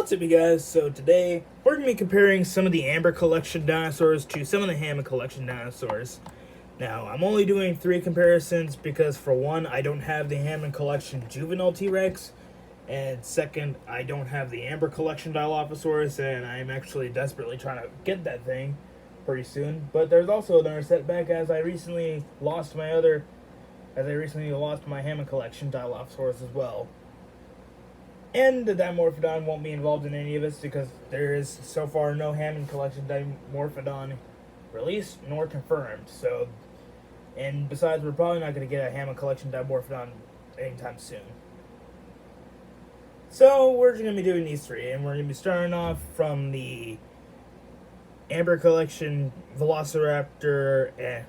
What's up, you guys? So today we're going to be comparing some of the Amber Collection dinosaurs to some of the Hammond Collection dinosaurs. Now, I'm only doing 3 comparisons because, for one, I don't have the Hammond Collection Juvenile T-Rex, and second, I don't have the Amber Collection Dilophosaurus, and I'm actually desperately trying to get that thing pretty soon. But there's also another setback, as I recently lost my Hammond Collection Dilophosaurus as well. And the Dimorphodon won't be involved in any of this because there is so far no Hammond Collection Dimorphodon released nor confirmed. So, and besides, we're probably not going to get a Hammond Collection Dimorphodon anytime soon. So we're just going to be doing these 3, and we're going to be starting off from the Amber Collection Velociraptor and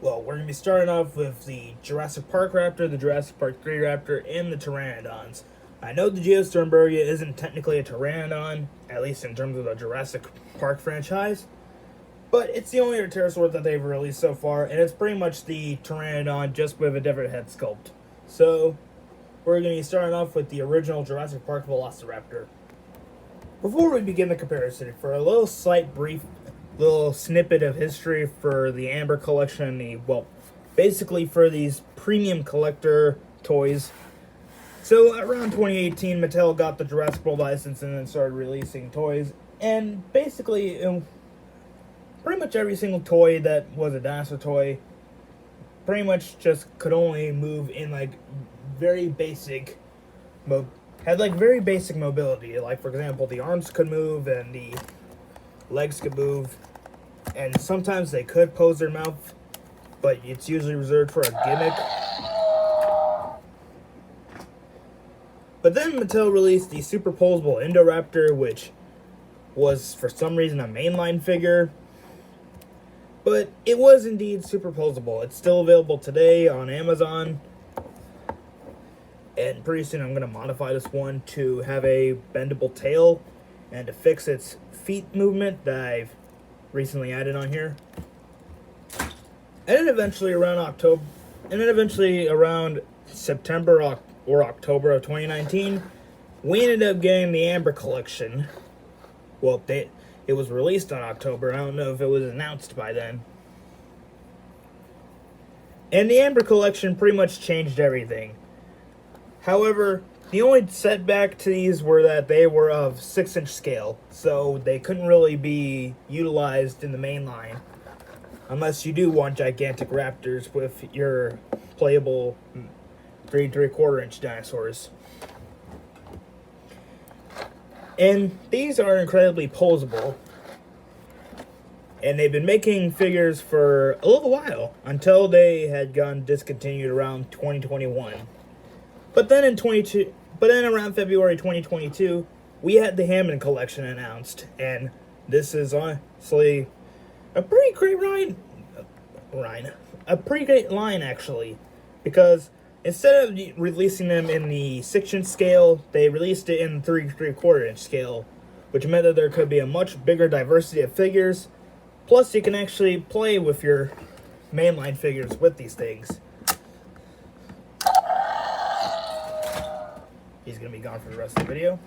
we're going to be starting off with the Jurassic Park Raptor, the Jurassic Park 3 Raptor, and the Pteranodons. I know the Geosternbergia isn't technically a Pteranodon, at least in terms of the Jurassic Park franchise, but it's the only pterosaur that they've released so far, and it's pretty much the Pteranodon just with a different head sculpt. So, we're going to be starting off with the original Jurassic Park Velociraptor. Before we begin the comparison, for a little brief snippet of history for the Amber Collection, basically for these premium collector toys. So around 2018, Mattel got the Jurassic World license and then started releasing toys, and basically pretty much every single toy that was a dinosaur toy pretty much just could only move in very basic mobility. Like, for example, the arms could move and the legs could move, and sometimes they could pose their mouth, but it's usually reserved for a gimmick. But then Mattel released the superposable Indoraptor, which was for some reason a mainline figure, but it was indeed superposable. It's still available today on Amazon, and pretty soon I'm going to modify this one to have a bendable tail and to fix its feet movement that I've recently added on here. And then eventually around September or October of 2019, we ended up getting the Amber Collection. Well, it was released on October. I don't know if it was announced by then. And the Amber Collection pretty much changed everything. However, the only setback to these were that they were of 6-inch scale, so they couldn't really be utilized in the main line, unless you do want gigantic raptors with your playable 3 3/4 inch dinosaurs. And these are incredibly posable, and they've been making figures for a little while, until they had gone discontinued around 2021. But then around February 2022, we had the Hammond Collection announced, and this is honestly a pretty great line actually, because instead of releasing them in the 6-inch scale, they released it in 3 3/4 inch scale, which meant that there could be a much bigger diversity of figures. Plus, you can actually play with your mainline figures with these things. He's going to be gone for the rest of the video.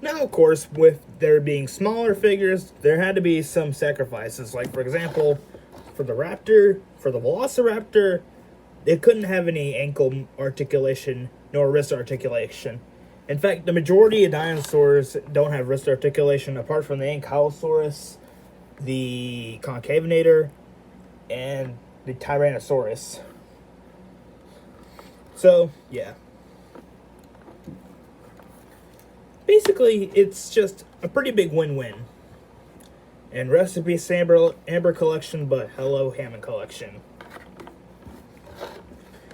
Now, of course, with there being smaller figures, there had to be some sacrifices. Like, for example, for the Velociraptor, it couldn't have any ankle articulation nor wrist articulation. In fact, the majority of dinosaurs don't have wrist articulation, apart from the Ankylosaurus, the Concavenator, and the Tyrannosaurus. So, yeah. Basically, it's just a pretty big win-win. And rest in peace, Amber Collection, but hello, Hammond Collection.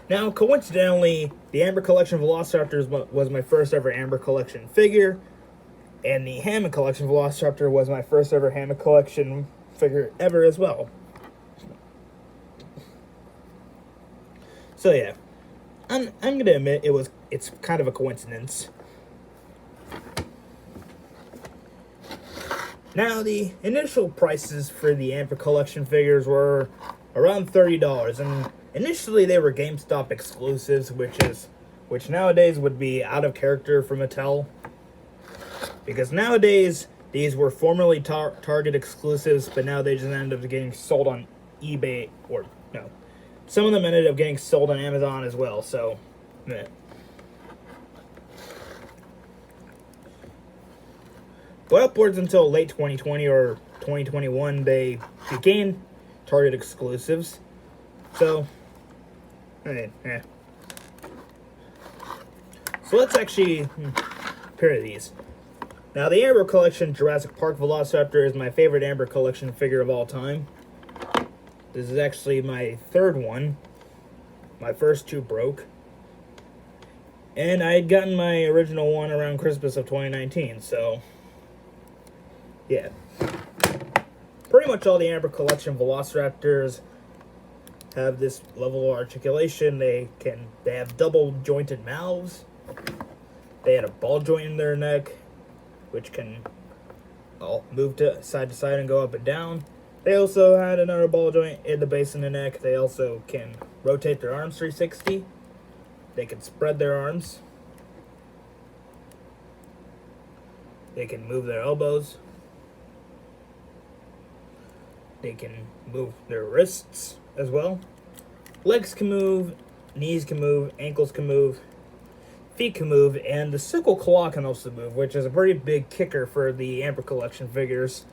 Now, coincidentally, the Amber Collection Velociraptor was my first ever Amber Collection figure, and the Hammond Collection Velociraptor was my first ever Hammond Collection figure ever as well. So yeah, I'm gonna admit it's kind of a coincidence. Now, the initial prices for the Amber Collection figures were around $30, and initially they were GameStop exclusives, which is which nowadays would be out of character for Mattel. Because nowadays, these were formerly Target exclusives, but now they just ended up getting sold on eBay, or no. Some of them ended up getting sold on Amazon as well, so, meh. But upwards until late 2020 or 2021, they became Target exclusives. So, eh. So let's actually compare these. Now, the Amber Collection Jurassic Park Velociraptor is my favorite Amber Collection figure of all time. This is actually my third one. My first two broke. And I had gotten my original one around Christmas of 2019, so yeah. Pretty much all the Amber Collection Velociraptors have this level of articulation. They have double jointed mouths. They had a ball joint in their neck, which can move to side and go up and down. They also had another ball joint in the base of the neck. They also can rotate their arms 360. They can spread their arms. They can move their elbows. They can move their wrists as well. Legs can move, knees can move, ankles can move, feet can move, and the sickle claw can also move, which is a pretty big kicker for the Amber Collection figures.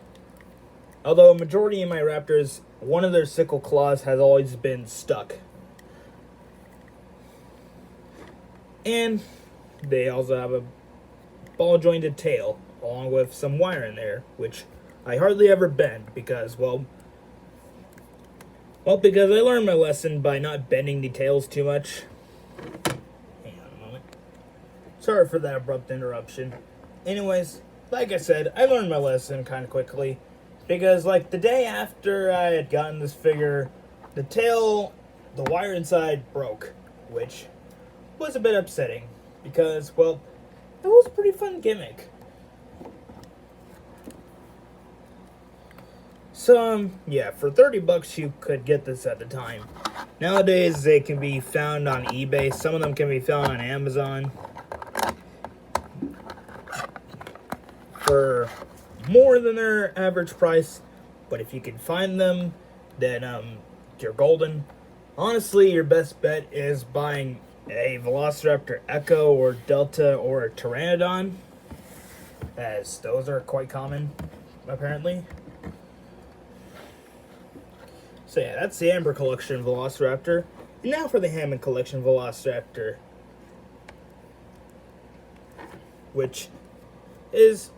Although a majority of my Raptors, one of their sickle claws has always been stuck. And they also have a ball jointed tail, along with some wire in there, which I hardly ever bend because, because I learned my lesson by not bending the tails too much. Hang on a moment. Sorry for that abrupt interruption. Anyways, like I said, I learned my lesson kind of quickly. Because, like, the day after I had gotten this figure, the wire inside broke. Which was a bit upsetting. Because, it was a pretty fun gimmick. So, yeah, for $30 you could get this at the time. Nowadays, they can be found on eBay. Some of them can be found on Amazon for more than their average price. But if you can find them, then you're golden. Honestly, your best bet is buying a Velociraptor Echo or Delta or a Pteranodon, as those are quite common, apparently. So yeah, that's the Amber Collection Velociraptor. And now for the Hammond Collection Velociraptor, which is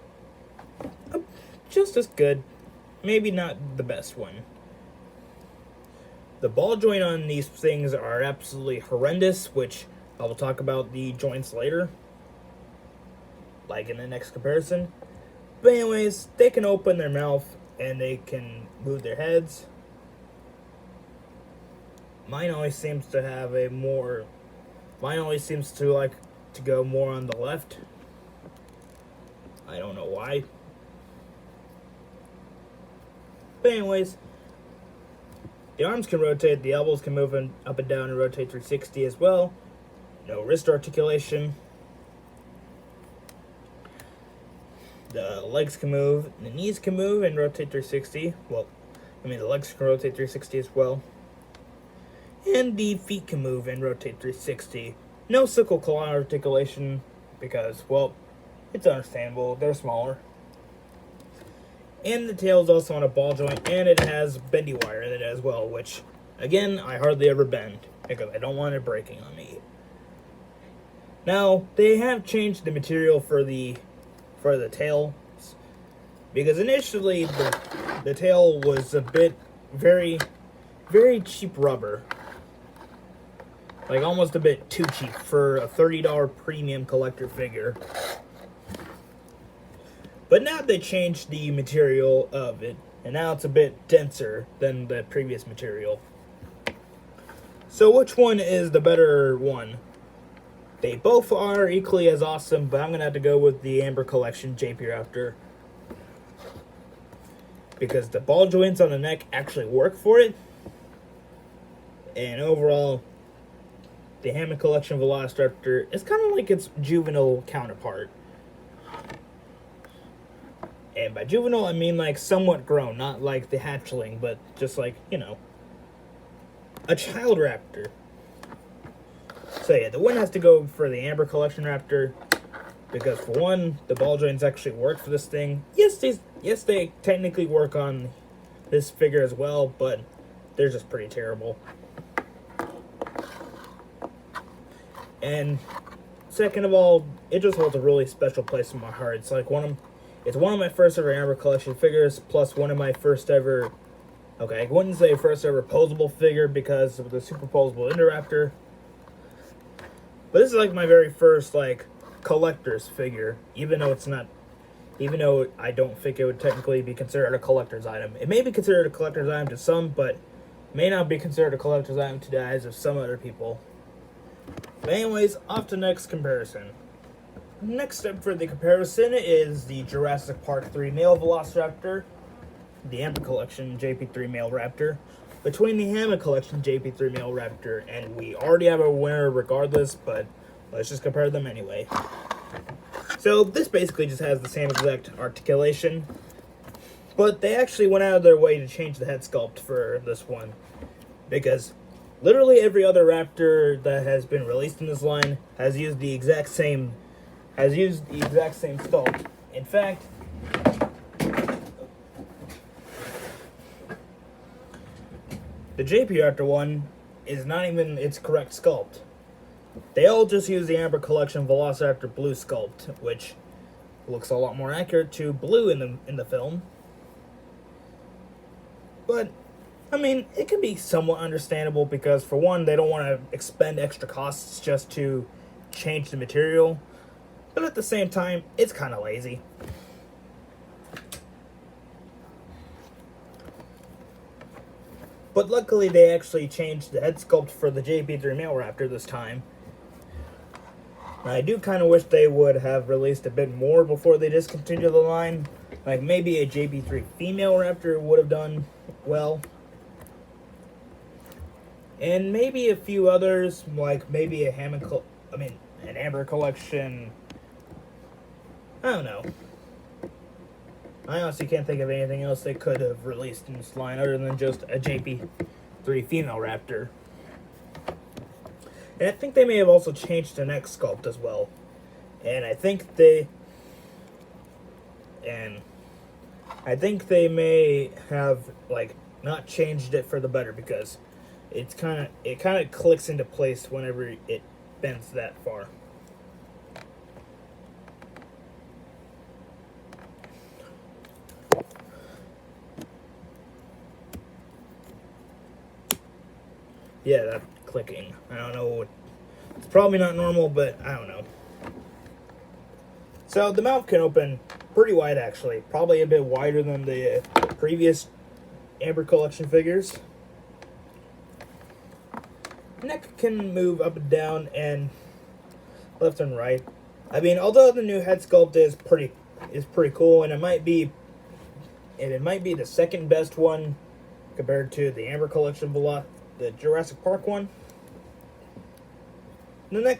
just as good, maybe not the best one. The ball joint on these things are absolutely horrendous, which I will talk about the joints later, like in the next comparison. But anyways, they can open their mouth and they can move their heads. Mine always seems to like to go more on the left. I don't know why. But anyways, the arms can rotate, the elbows can move up and down and rotate 360 as well. No wrist articulation. The legs can move, the knees can move and rotate 360. The legs can rotate 360 as well. And the feet can move and rotate 360. No sickle claw articulation because, it's understandable. They're smaller. And the tail is also on a ball joint, and it has bendy wire in it as well, which, again, I hardly ever bend because I don't want it breaking on me. Now, they have changed the material for the tail, because initially the tail was a bit very, very cheap rubber. Like, almost a bit too cheap for a $30 premium collector figure. But now they changed the material of it, and now it's a bit denser than the previous material. So which one is the better one? They both are equally as awesome, but I'm going to have to go with the Amber Collection JP Raptor, because the ball joints on the neck actually work for it. And overall, the Hammond Collection Velociraptor is kind of like its juvenile counterpart. And by juvenile, I mean like somewhat grown, not like the hatchling, but just like, you know, a child raptor. So yeah, the win has to go for the Amber Collection Raptor, because for one, the ball joints actually work for this thing. Yes, they technically work on this figure as well, but they're just pretty terrible. And second of all, it just holds a really special place in my heart. It's like it's one of my first ever Amber Collection figures, plus one of my first ever, okay, I wouldn't say first ever posable figure because of the super posable Indoraptor, but this is like my very first like collector's figure, even though I don't think it would technically be considered a collector's item. It may be considered a collector's item to some, but may not be considered a collector's item to the eyes of some other people. But anyways, off to next comparison. Next step for the comparison is the Jurassic Park 3 male Velociraptor, the Amber Collection JP3 male Raptor, between the Hammond Collection JP3 male Raptor, and we already have a winner regardless, but let's just compare them anyway. So this basically just has the same exact articulation, but they actually went out of their way to change the head sculpt for this one, because literally every other Raptor that has been released in this line has used the exact same sculpt. In fact, the JP Raptor one is not even its correct sculpt. They all just use the Amber Collection Velociraptor blue sculpt, which looks a lot more accurate to blue in the film. But I mean, it can be somewhat understandable because for one, they don't want to expend extra costs just to change the material. But at the same time, it's kind of lazy. But luckily, they actually changed the head sculpt for the JP3 male Raptor this time. I do kind of wish they would have released a bit more before they discontinued the line. Like maybe a JP3 female Raptor would have done well. And maybe a few others, like maybe an Amber Collection. I don't know. I honestly can't think of anything else they could have released in this line other than just a JP3 female Raptor. And I think they may have also changed the neck sculpt as well. And I think they may have like not changed it for the better, because it kind of clicks into place whenever it bends that far. Yeah, that clicking. I don't know. It's probably not normal, but I don't know. So the mouth can open pretty wide, actually. Probably a bit wider than the previous Amber Collection figures. Neck can move up and down and left and right. I mean, although the new head sculpt is pretty cool, and it might be the second best one compared to the Amber Collection the Jurassic Park one. The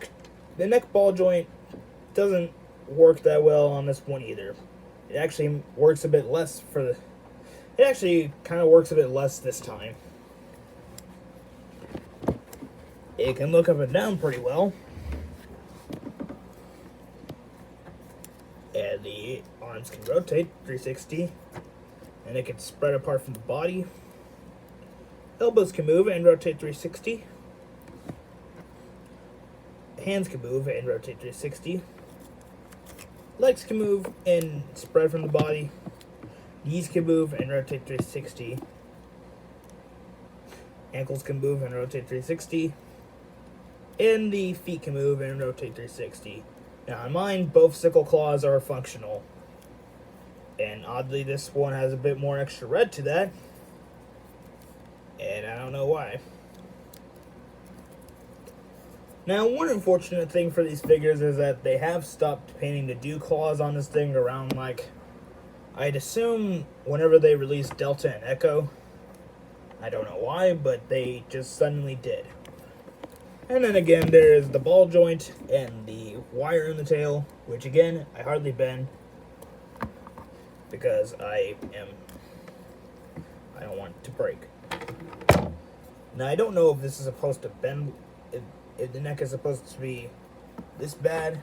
neck ball joint doesn't work that well on this one either. It actually works a bit less it actually kind of works a bit less this time. It can look up and down pretty well. And the arms can rotate 360. And it can spread apart from the body. Elbows can move and rotate 360. Hands can move and rotate 360. Legs can move and spread from the body. Knees can move and rotate 360. Ankles can move and rotate 360. And the feet can move and rotate 360. Now on mine, both sickle claws are functional. And oddly, this one has a bit more extra red to that. And I don't know why. Now, one unfortunate thing for these figures is that they have stopped painting the dew claws on this thing around, like, I'd assume whenever they released Delta and Echo. I don't know why, but they just suddenly did. And then again, there is the ball joint and the wire in the tail, which again, I hardly bend because I don't want it to break. Now, I don't know if this is supposed to bend, if the neck is supposed to be this bad,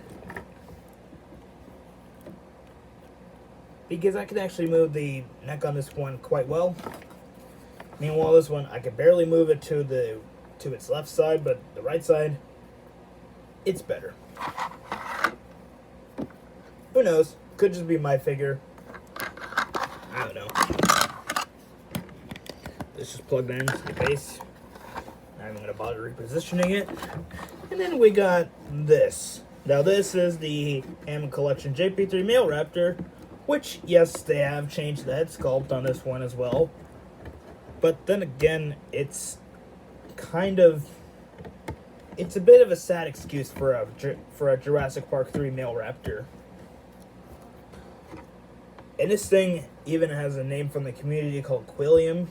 because I can actually move the neck on this one quite well. Meanwhile, this one, I can barely move it to its left side, but the right side, it's better. Who knows? Could just be my figure. I don't know. Let's just plug that into the base. I'm going to bother repositioning it. And then we got this. Now this is the Hammond Collection JP3 Male Raptor, which, yes, they have changed the head sculpt on this one as well. But then again, it's a bit of a sad excuse for a Jurassic Park 3 Male Raptor. And this thing even has a name from the community called Quilliam.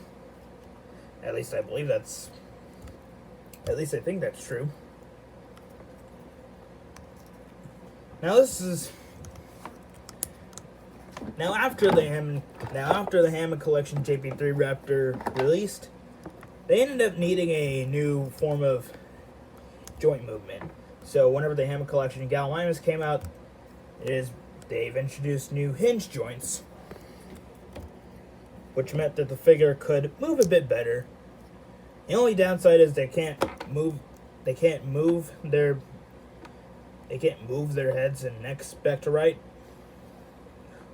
At least I think that's true. Now after the Hammond Collection JP3 Raptor released, they ended up needing a new form of joint movement. So whenever the Hammond Collection Gallimimus came out, they've introduced new hinge joints, which meant that the figure could move a bit better. The only downside is they can't move their heads and necks back to right,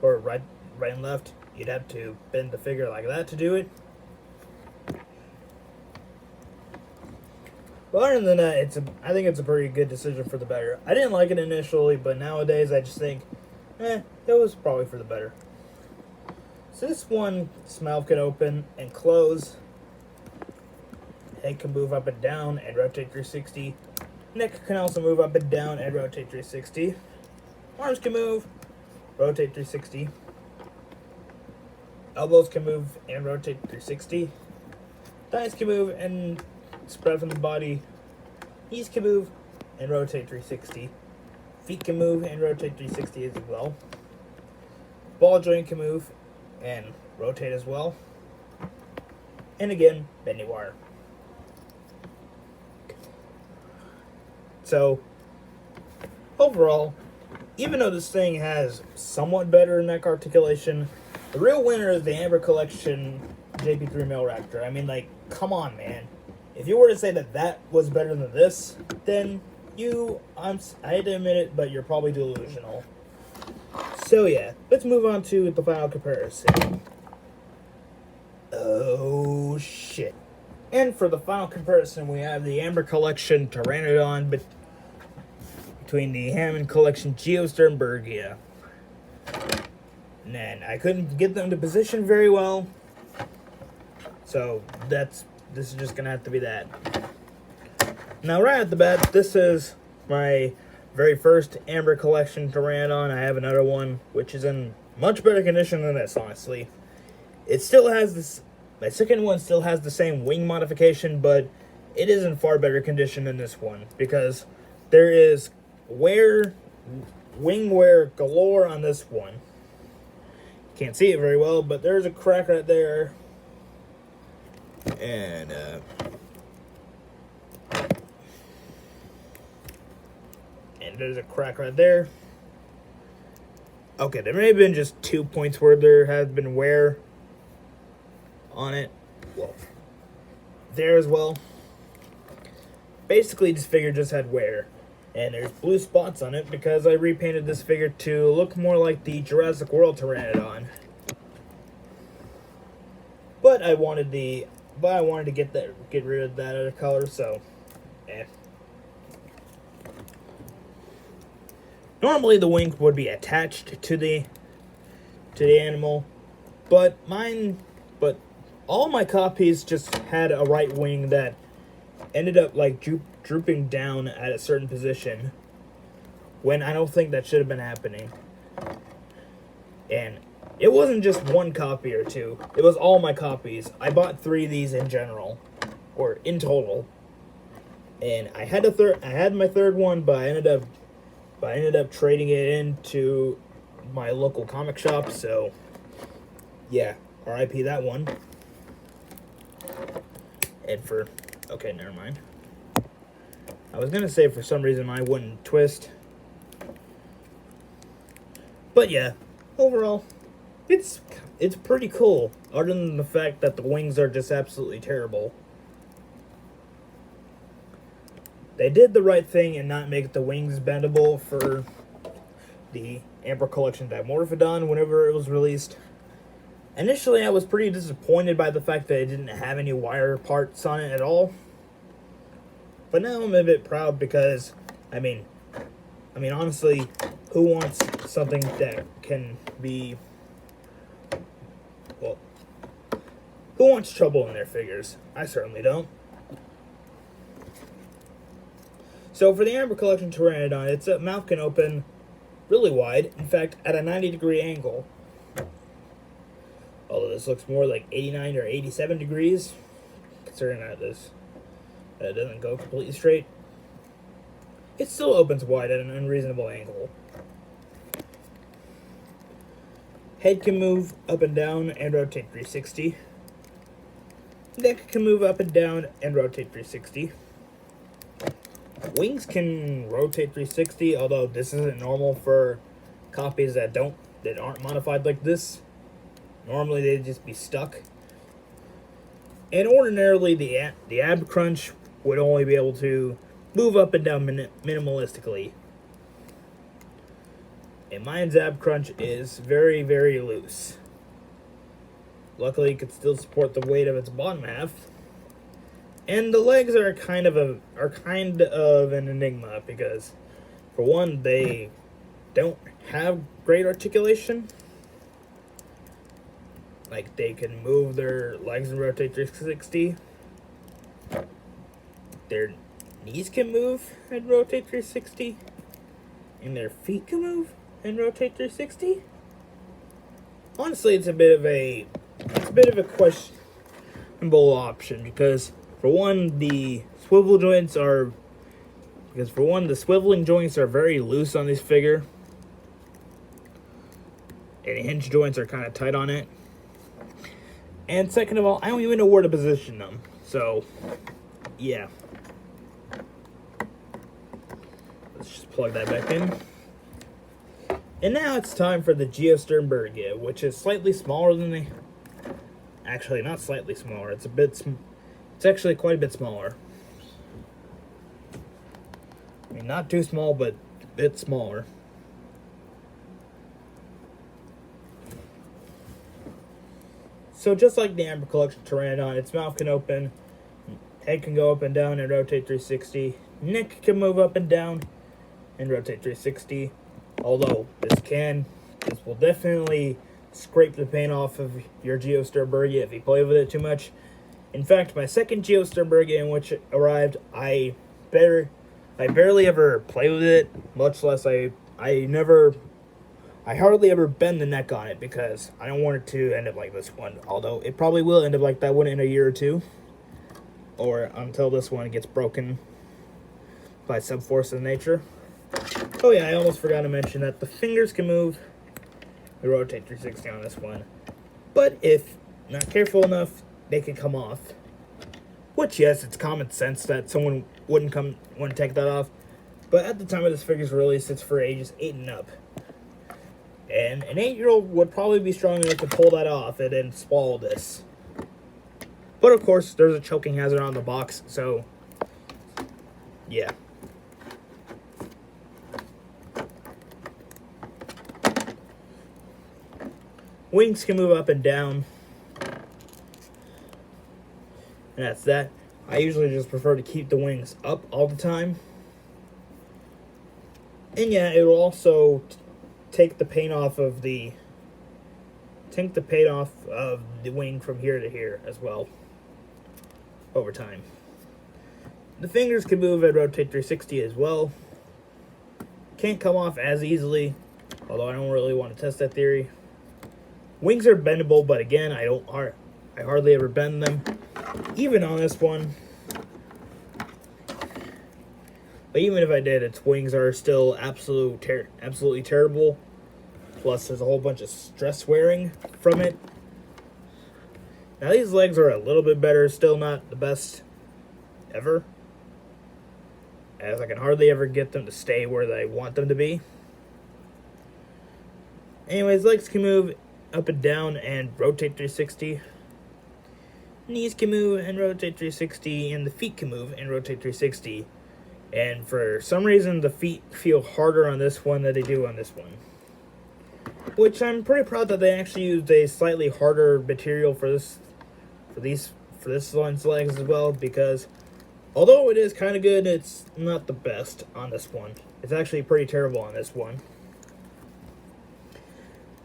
or right and left. You'd have to bend the figure like that to do it. But other than that, I think it's a pretty good decision for the better. I didn't like it initially, but nowadays I just think, it was probably for the better. So this one, mouth can open and close. Head can move up and down and rotate 360. Neck can also move up and down and rotate 360. Arms can move, rotate 360. Elbows can move and rotate 360. Thighs can move and spread from the body. Knees can move and rotate 360. Feet can move and rotate 360 as well. Ball joint can move and rotate as well. And again, bending wire. So, overall, even though this thing has somewhat better neck articulation, the real winner is the Hammond Collection JP3 Male Raptor. I mean, like, come on, man. If you were to say that was better than this, then I hate to admit it, but you're probably delusional. So yeah, let's move on to the final comparison. Oh shit. And for the final comparison, we have the Hammond Collection Pteranodon between the Hammond Collection Geosternbergia. And I couldn't get them to position very well, so this is just gonna have to be that. Now, right at the bat, this is my very first Hammond Collection Pteranodon. I have another one, which is in much better condition than this, honestly. It still has this, my second one still has the same wing modification, but it is in far better condition than this one, because there is wing wear galore on this one. Can't see it very well, but there's a crack right there. And there's a crack right there. Okay, there may have been just 2 points where there has been wear on it. Well, there as well. Basically, this figure just had wear. And there's blue spots on it because I repainted this figure to look more like the Jurassic World Pteranodon. But I wanted to get rid of that other color, so Normally the wing would be attached to the animal, but all my copies just had a right wing that ended up like drooping down at a certain position when I don't think that should have been happening. And it wasn't just one copy or two, it was all my copies. I bought 3 of these in general, or in total. And I had my third one, but I ended up trading it into my local comic shop. So yeah, R.I.P. that one. And okay, never mind. I was gonna say for some reason mine wouldn't twist, but yeah, overall, it's pretty cool. Other than the fact that the wings are just absolutely terrible. They did the right thing and not make the wings bendable for the Amber Collection Dimorphodon whenever it was released. Initially, I was pretty disappointed by the fact that it didn't have any wire parts on it at all. But now I'm a bit proud because, I mean, honestly, who wants something that can be, well, who wants trouble in their figures? I certainly don't. So for the Amber Collection Pteranodon, its mouth can open really wide, in fact, at a 90-degree angle. Although this looks more like 89 or 87 degrees, considering that it doesn't go completely straight. It still opens wide at an unreasonable angle. Head can move up and down and rotate 360. Neck can move up and down and rotate 360. Wings can rotate 360, although this isn't normal for copies that aren't modified like this. Normally they'd just be stuck. And ordinarily the ab crunch would only be able to move up and down minimalistically. And mine's ab crunch is very, very loose. Luckily it could still support the weight of its bottom half. And the legs are kind of an enigma because, for one, they don't have great articulation. Like, they can move their legs and rotate 360. Their knees can move and rotate 360. And their feet can move and rotate 360. Honestly, it's a bit of a questionable option because, for one, the swiveling joints are very loose on this figure. And the hinge joints are kind of tight on it. And second of all, I don't even know where to position them. So, yeah. Let's just plug that back in. And now it's time for the Geosternbergia, which is slightly smaller than the... Actually, not slightly smaller. It's actually quite a bit smaller. I mean, not too small, but a bit smaller. So just like the Amber Collection Pteranodon, its mouth can open, head can go up and down and rotate 360, neck can move up and down and rotate 360. Although this will definitely scrape the paint off of your Geosternbergia if you play with it too much. In fact, my second Geosternbergia in which it arrived, I barely ever play with it, much less I hardly ever bend the neck on it because I don't want it to end up like this one. Although it probably will end up like that one in a year or two. Or until this one gets broken by some force of nature. Oh yeah, I almost forgot to mention that the fingers can move and rotate 360 on this one. But if not careful enough, they can come off. Which, yes, it's common sense that someone wouldn't take that off. But at the time of this figure's release, it's for ages 8 and up. And an 8-year-old would probably be strong enough to pull that off and then swallow this. But of course, there's a choking hazard on the box, so yeah. Wings can move up and down. And that's that. I usually just prefer to keep the wings up all the time. And yeah, it will also take the paint off of the wing from here to here as well over time. The fingers can move and rotate 360 as well. Can't come off as easily, although I don't really want to test that theory. Wings are bendable, but again, I hardly ever bend them. Even on this one, But even if I did, its wings are still absolutely terrible. Plus, there's a whole bunch of stress wearing from it. Now, these legs are a little bit better. Still not the best ever, as I can hardly ever get them to stay where I want them to be. Anyways, legs can move up and down and rotate 360. Knees can move and rotate 360, and the feet can move and rotate 360. And for some reason, the feet feel harder on this one than they do on this one. Which I'm pretty proud that they actually used a slightly harder material for this one's legs as well, because although it is kind of good, it's not the best on this one. It's actually pretty terrible on this one.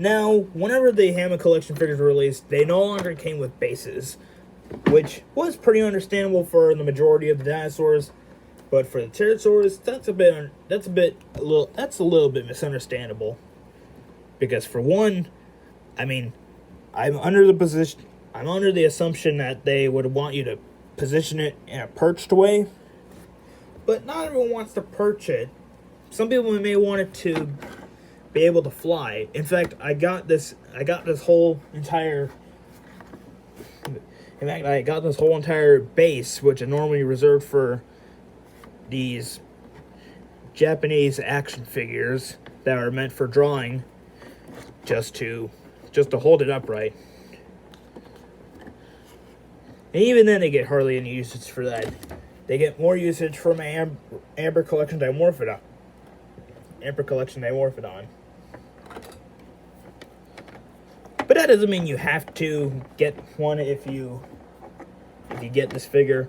Now, whenever the Hammond collection figures were released, they no longer came with bases, which was pretty understandable for the majority of the dinosaurs. But for the pterosaurs, that's a little bit misunderstandable. Because for one, I mean, I'm under the assumption that they would want you to position it in a perched way. But not everyone wants to perch it. Some people may want it to be able to fly. In fact, I got this whole entire base, which is normally reserved for these Japanese action figures that are meant for drawing, just to hold it upright. And even then, they get hardly any usage for that. They get more usage for my Amber collection Dimorphodon. But that doesn't mean you have to get one if you get this figure.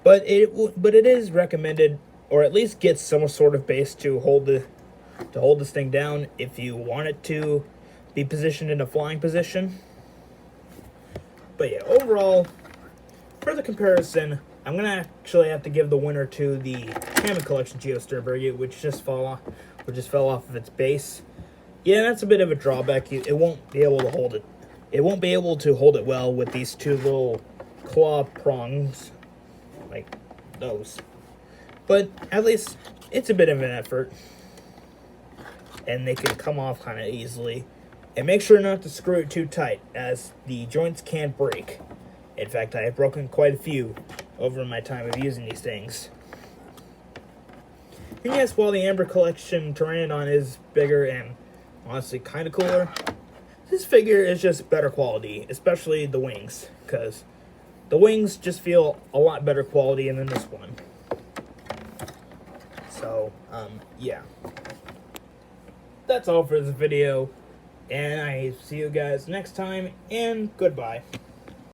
But it is recommended, or at least get some sort of base to hold this thing down if you want it to be positioned in a flying position. But yeah, overall, for the comparison, I'm gonna actually have to give the winner to the Hammond collection Geosternbergia, which just fell off of its base. Yeah, that's a bit of a drawback. It won't be able to hold it. It won't be able to hold it well with these two little claw prongs, like those. But at least it's a bit of an effort, and they can come off kind of easily. And make sure not to screw it too tight, as the joints can break. In fact, I have broken quite a few over my time of using these things. And yes, while the Amber collection Pteranodon is bigger and honestly kind of cooler, this figure is just better quality, especially the wings, because the wings just feel a lot better quality than this one. So, yeah. That's all for this video, and I see you guys next time, and goodbye.